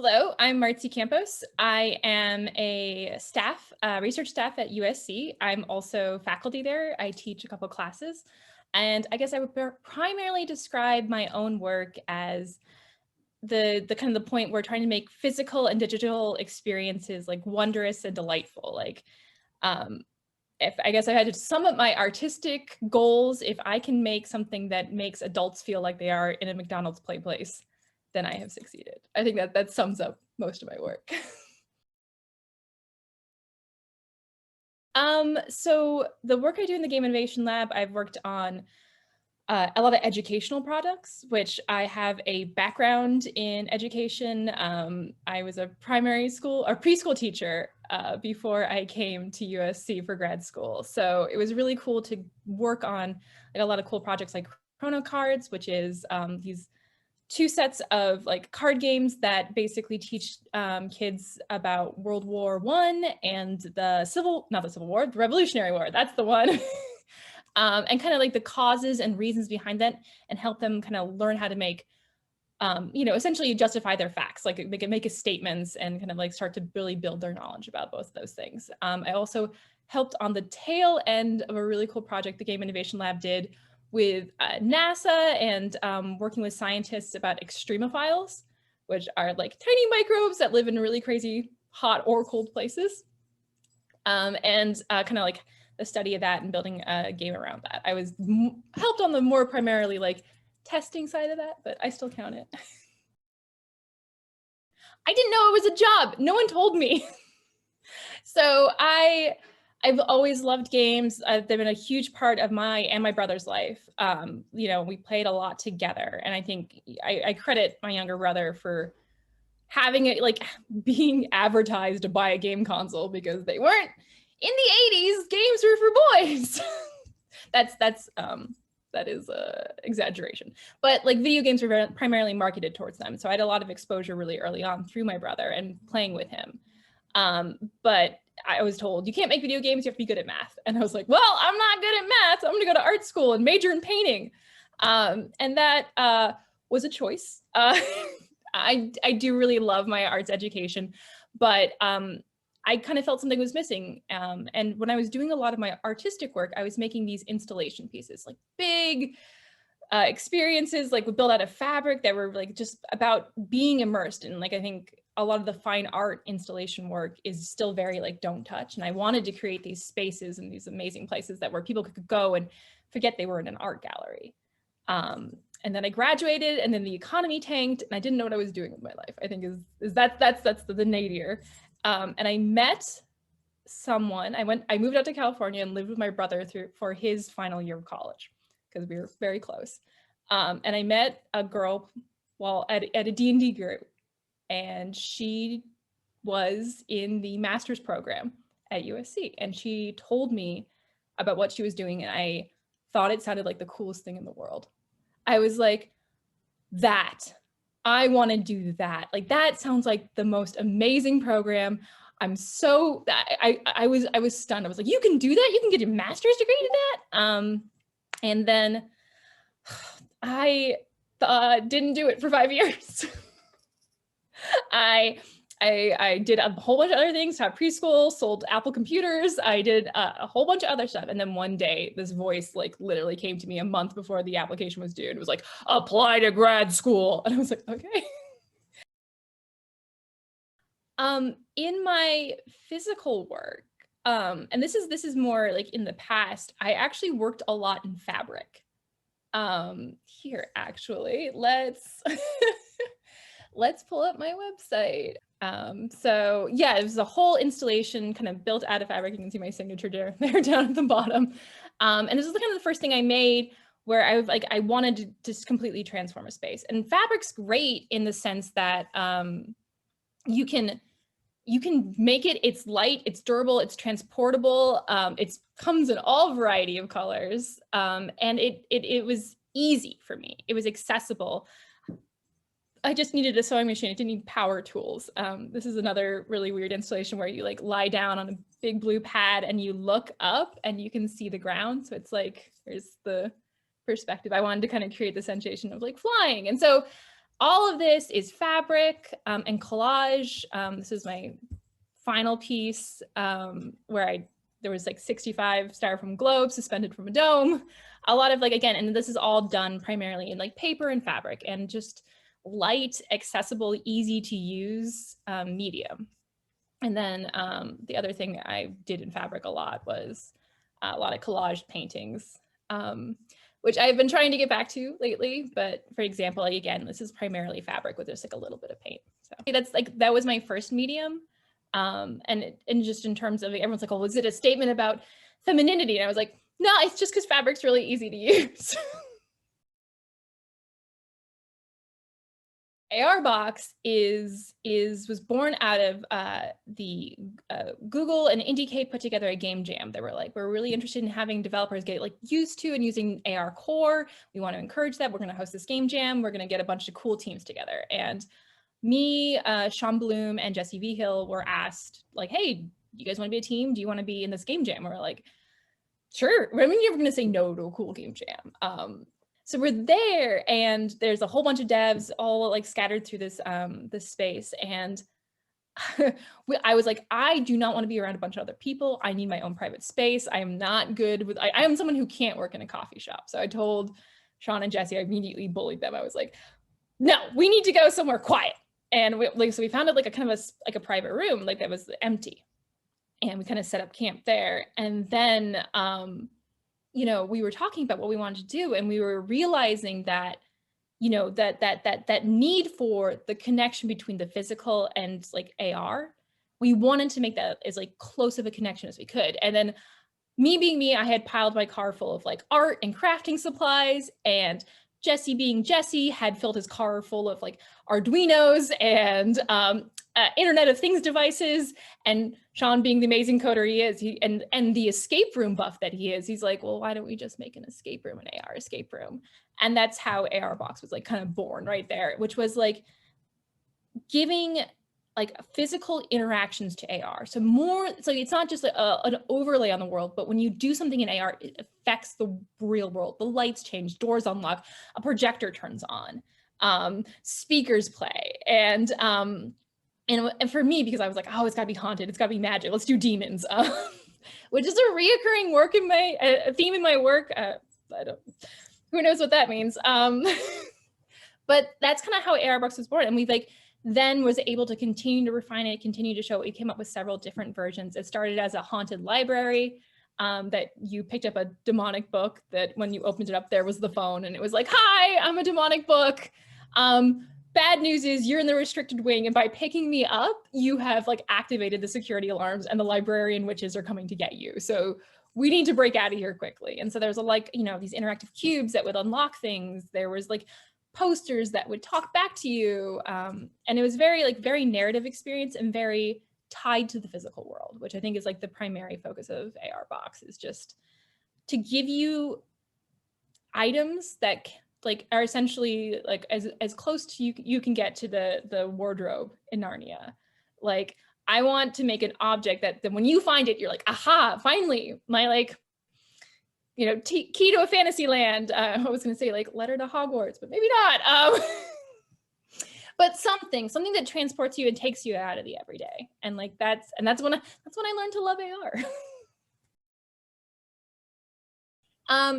Hello, I'm Martzi Campos. I am a research staff at USC. I'm also faculty there. I teach a couple classes. And I guess I would primarily describe my own work as the kind of the point where trying to make physical and digital experiences like wondrous and delightful. If I guess I had to sum up my artistic goals, if I can make something that makes adults feel like they are in a McDonald's play place, then I have succeeded. I think that sums up most of my work. So the work I do in the Game Innovation Lab, I've worked on a lot of educational products, which I have a background in education. I was a primary school or preschool teacher before I came to USC for grad school. So it was really cool to work on like a lot of cool projects like Chrono Cards, which is these two sets of like card games that basically teach kids about World War I and the Revolutionary War. That's the one. And kind of like the causes and reasons behind that, and help them kind of learn how to make, essentially justify their facts, like they can make statements and kind of like start to really build their knowledge about both of those things. I also helped on the tail end of a really cool project the Game Innovation Lab did with NASA and working with scientists about extremophiles, which are like tiny microbes that live in really crazy hot or cold places. And kind of like the study of that and building a game around that. I was helped on the more primarily like testing side of that, but I still count it. I didn't know it was a job. No one told me. So I've always loved games. They've been a huge part of my and my brother's life. We played a lot together, and I think I credit my younger brother for having it like being advertised to buy a game console, because they weren't in the 80s. Games were for boys. That is exaggeration, but like video games were primarily marketed towards them. So I had a lot of exposure really early on through my brother and playing with him. But I was told you can't make video games, you have to be good at math. And I was like, well, I'm not good at math. I'm gonna go to art school and major in painting. And that was a choice. I do really love my arts education, but I kind of felt something was missing. And when I was doing a lot of my artistic work, I was making these installation pieces, like big experiences, like we build out of fabric that were like just about being immersed. And like, I think a lot of the fine art installation work is still very like don't touch. And I wanted to create these spaces and these amazing places where people could go and forget they were in an art gallery. And then I graduated, and then the economy tanked, and I didn't know what I was doing with my life. I think that's the nadir. And I met someone. I moved out to California and lived with my brother for his final year of college, because we were very close. And I met a girl while at a D&D group, and she was in the master's program at USC, and she told me about what she was doing, and I thought it sounded like the coolest thing in the world. I was like, I want to do that. Like, that sounds like the most amazing program. I was stunned. I was like, you can do that? You can get a master's degree in that? And then I didn't do it for 5 years. I did a whole bunch of other things, taught preschool, sold Apple computers. I did a whole bunch of other stuff. And then one day this voice like literally came to me a month before the application was due. And it was like, apply to grad school. And I was like, okay. In my physical work, and this is more like in the past, I actually worked a lot in fabric. Here, actually, let's pull up my website. So yeah, it was a whole installation kind of built out of fabric. You can see my signature there down at the bottom. And this is kind of the first thing I made where I wanted to just completely transform a space. And fabric's great in the sense that you can make it, it's light, it's durable, it's transportable, it comes in all variety of colors. And it was easy for me. It was accessible. I just needed a sewing machine. It didn't need power tools. This is another really weird installation where you like lie down on a big blue pad and you look up and you can see the ground. So it's like, there's the perspective. I wanted to kind of create the sensation of like flying. And so all of this is fabric and collage. This is my final piece where there was like 65 styrofoam globes suspended from a dome. A lot of like, again, and this is all done primarily in like paper and fabric and just light, accessible, easy to use medium. And then the other thing I did in fabric a lot was a lot of collage paintings, which I've been trying to get back to lately. But for example, like, again, this is primarily fabric with just like a little bit of paint. So that's like, that was my first medium. And just in terms of, everyone's like, oh, was it a statement about femininity? And I was like, no, it's just because fabric's really easy to use. ARBox was born out of the Google and IndieCade put together a game jam. They were like, we're really interested in having developers get like used to and using AR core. We want to encourage that. We're going to host this game jam. We're going to get a bunch of cool teams together. And me, Sean Bloom, and Jesse V. Hill were asked like, hey, you guys want to be a team? Do you want to be in this game jam? And we're like, sure. I mean, you're never going to say no to a cool game jam. So we're there, and there's a whole bunch of devs all like scattered through this this space. And I was like, I do not want to be around a bunch of other people. I need my own private space. I am not good with, I am someone who can't work in a coffee shop. So I told Sean and Jesse, I immediately bullied them. I was like, no, we need to go somewhere quiet. And so we found like a kind of a private room, like that was empty. And we kind of set up camp there. And then, you know, we were talking about what we wanted to do, and we were realizing that, you know, that need for the connection between the physical and like AR, we wanted to make that as like close of a connection as we could. And then me being me, I had piled my car full of like art and crafting supplies, and Jesse being Jesse had filled his car full of like Arduinos and Internet of Things devices. And Sean being the amazing coder he is, and the escape room buff that he is, he's like, well, why don't we just make an escape room, an AR escape room? And that's how ARBox was like kind of born right there, which was like giving like physical interactions to AR. So more, so it's not just an overlay on the world, but when you do something in AR, it affects the real world. The lights change, doors unlock, a projector turns on, speakers play. And for me, because I was like, oh, it's gotta be haunted, it's gotta be magic, let's do demons, which is a reoccurring work in my, theme in my work. Who knows what that means? But that's kind of how ARBox was born. And we like, then was able to continue to refine it, continue to show it. We came up with several different versions. It started as a haunted library, that you picked up a demonic book that when you opened it up, there was the phone, and it was like, hi, I'm a demonic book. Bad news is you're in the restricted wing, and by picking me up, you have like activated the security alarms, and the librarian witches are coming to get you. So we need to break out of here quickly. And so there's a like, you know, these interactive cubes that would unlock things. There was like posters that would talk back to you. And it was very narrative experience and very tied to the physical world, which I think is like the primary focus of ARBox, is just to give you items that like are essentially like as close to you can get to the wardrobe in Narnia. Like, I want to make an object that when you find it, you're like, aha, finally, my like, you know, key to a fantasy land. I was going to say like letter to Hogwarts, but maybe not. But something that transports you and takes you out of the everyday. And like that's when I learned to love AR.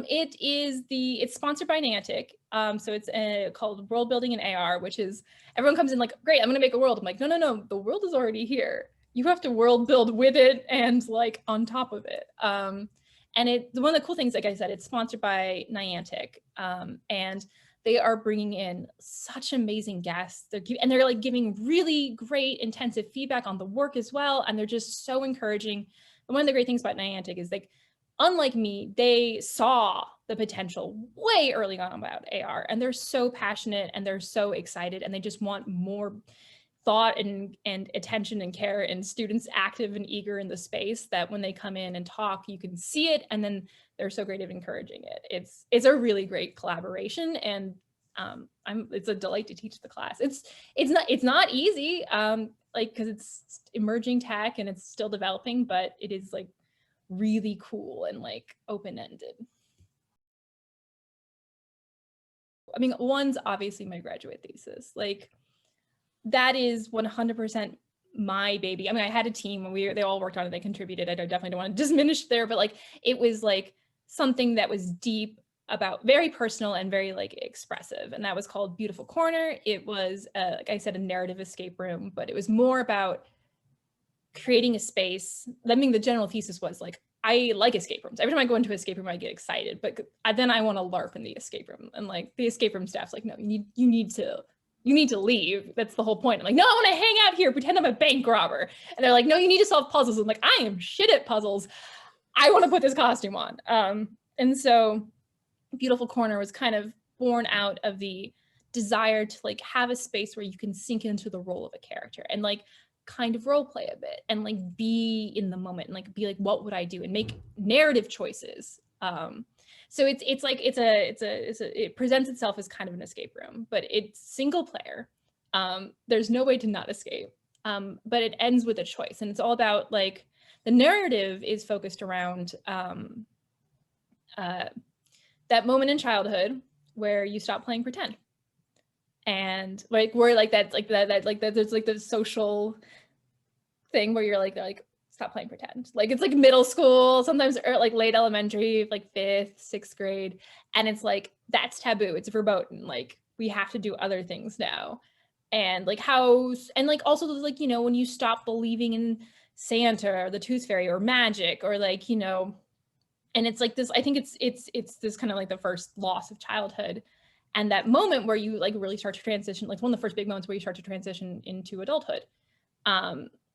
It's sponsored by Niantic. So it's called World Building in AR, which is, everyone comes in like, great, I'm gonna make a world. I'm like, no, the world is already here. You have to world build with it and like on top of it. And one of the cool things, like I said, it's sponsored by Niantic, and they are bringing in such amazing guests. They're like giving really great intensive feedback on the work as well. And they're just so encouraging. And one of the great things about Niantic is like, unlike me, they saw the potential way early on about AR, and they're so passionate and they're so excited, and they just want more thought and attention and care and students active and eager in the space, that when they come in and talk, you can see it, and then they're so great at encouraging it. It's a really great collaboration, and it's a delight to teach the class. It's not easy, like, because it's emerging tech and it's still developing, but it is like really cool and like open-ended. I mean, one's obviously my graduate thesis. Like that is 100% my baby. I mean, I had a team and they all worked on it, they contributed. I definitely don't want to diminish there, but like it was like something that was deep, about very personal and very like expressive. And that was called Beautiful Corner. It was, like I said, a narrative escape room, but it was more about creating a space. I mean, the general thesis was like, I like escape rooms. Every time I go into an escape room, I get excited, but then I want to LARP in the escape room. And like the escape room staff's like, no, you need to leave. That's the whole point. I'm like, no, I want to hang out here, pretend I'm a bank robber. And they're like, no, you need to solve puzzles. I'm like, I am shit at puzzles. I want to put this costume on. And so Beautiful Corner was kind of born out of the desire to like have a space where you can sink into the role of a character and like kind of role play a bit and like be in the moment and like be like, what would I do, and make narrative choices. So it presents itself as kind of an escape room, but it's single player. There's no way to not escape, but it ends with a choice, and it's all about like the narrative is focused around that moment in childhood where you stop playing pretend, and like we're like that there's like the social thing where you're like stop playing pretend. Like it's like middle school, sometimes, or like late elementary, like 5th, 6th grade, and it's like that's taboo. It's verboten. Like we have to do other things now, and like how, and like also like, you know, when you stop believing in Santa or the Tooth Fairy or magic, or like, you know. And it's like this, I think it's this kind of like the first loss of childhood, and that moment where you like really start to transition, like one of the first big moments where you start to transition into adulthood.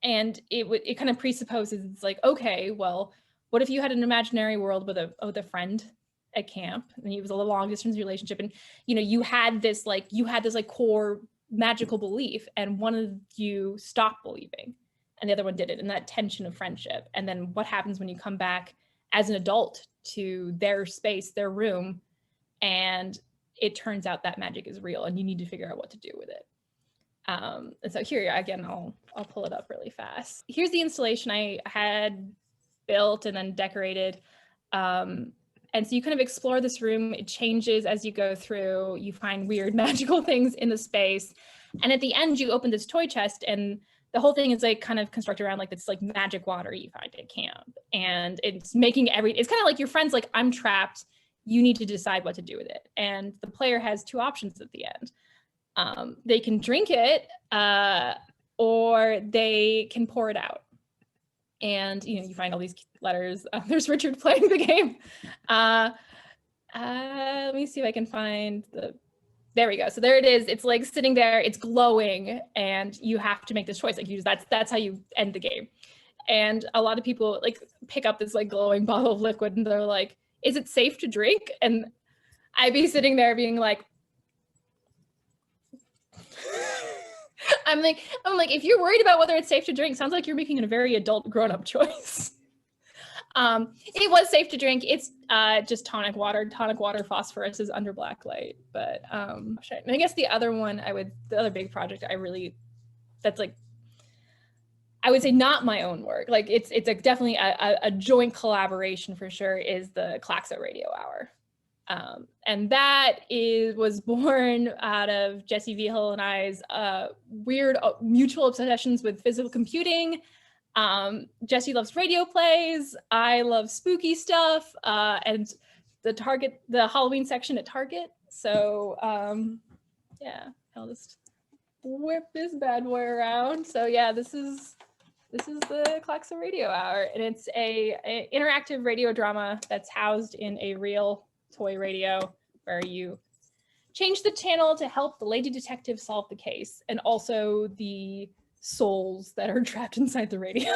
And it kind of presupposes, it's like, okay, well, what if you had an imaginary world with a friend at camp, and it was a long distance relationship, and you know you had this core magical belief, and one of you stopped believing, and the other one didn't, and that tension of friendship, and then what happens when you come back as an adult to their space, their room, and it turns out that magic is real and you need to figure out what to do with it. And so here, again, I'll pull it up really fast. Here's the installation I had built and then decorated. And so you kind of explore this room. It changes as you go through. You find weird magical things in the space. And at the end, you open this toy chest, and the whole thing is like kind of constructed around like this like magic water you find at camp. And it's making it's kind of like your friend's like, I'm trapped. You need to decide what to do with it. And the player has 2 options at the end. They can drink it or they can pour it out. And, you know, you find all these letters. There's Richard playing the game. Let me see if I can find there we go. So there it is. It's like sitting there, it's glowing, and you have to make this choice. Like that's how you end the game. And a lot of people like pick up this like glowing bottle of liquid, and they're like, is it safe to drink? And I'd be sitting there being like, I'm like, if you're worried about whether it's safe to drink, sounds like you're making a very adult grown-up choice. It was safe to drink. It's just tonic water. Tonic water phosphorus is under black light. But and I guess the other one the other big project that's like, I would say not my own work. Like it's definitely a joint collaboration for sure, is the Klaxo Radio Hour. And that was born out of Jesse Vigil and I's weird mutual obsessions with physical computing. Jesse loves radio plays. I love spooky stuff, and the Halloween section at Target. So yeah, I'll just whip this bad boy around. So yeah, this is the Klaxo Radio Hour, and it's a interactive radio drama that's housed in a real toy radio where you change the channel to help the lady detective solve the case, and also the souls that are trapped inside the radio.